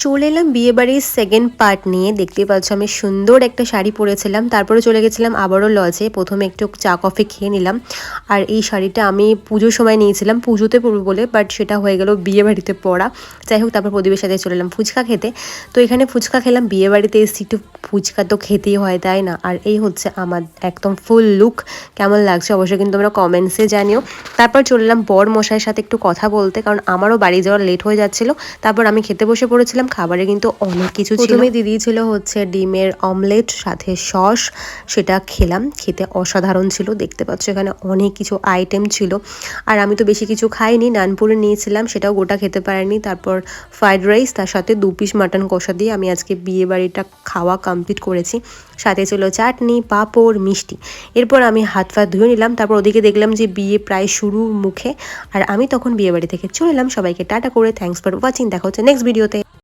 চলে এলাম বিয়েবাড়ির সেকেন্ড পার্ট নিয়ে। দেখতেই পাচ্ছ আমি সুন্দর একটা শাড়ি পরেছিলাম, তারপরে চলে গেছিলাম আবারও লজে। প্রথমে একটু চা কফি খেয়ে নিলাম। আর এই শাড়িটা আমি পুজোর সময় নিয়েছিলাম, পুজোতে পরবো বলে, বাট সেটা হয়ে গেল বিয়েবাড়িতে পরা। যাই হোক, তারপর প্রদীপের সাথে চলে এলাম ফুচকা খেতে। তো এখানে ফুচকা খেলাম, বিয়েবাড়িতে এসেছি একটু ফুচকা তো খেতেই হয়, তাই না? আর এই হচ্ছে আমার একদম ফুল লুক। কেমন লাগছে অবশ্যই কিন্তু তোমরা কমেন্টসে জানিও। তারপর চলে এলাম বর মশাইয়ের সাথে একটু কথা বলতে, কারণ আমারও বাড়ি যাওয়ার লেট হয়ে যাচ্ছিলো। তারপর আমি খেতে বসে পড়েছিলাম। খাবারে কিন্তু অনেক কিছু ছিল। প্রথমে দিদি ছিল হচ্ছে ডিমের অমলেট সাথে সস, সেটা খেলাম, খেতে অসাধারণ ছিল। দেখতে পাচ্ছ এখানে অনেক কিছু আইটেম ছিল। আর আমি তো বেশি কিছু খাইনি, নানপুরে নিয়েছিলাম, সেটাও গোটা খেতে পারিনি। তারপর ফ্রাইড রাইস, তার সাথে 2 পিস মাটন কষা দিয়ে আমি আজকে বিয়ে বাড়িটা খাওয়া কমপ্লিট করেছি। সাথে ছিল চাটনি, পাঁপড়, মিষ্টি। এরপর আমি হাত ফাত ধুয়ে নিলাম। তারপর ওদিকে দেখলাম যে বিয়ে প্রায় শুরুর মুখে, আর আমি তখন বিয়ে বাড়ি থেকে চলে এলাম। সবাইকে টাটা করে থ্যাঙ্কস ফর ওয়াচিং, দেখা হচ্ছে নেক্সট ভিডিওতে।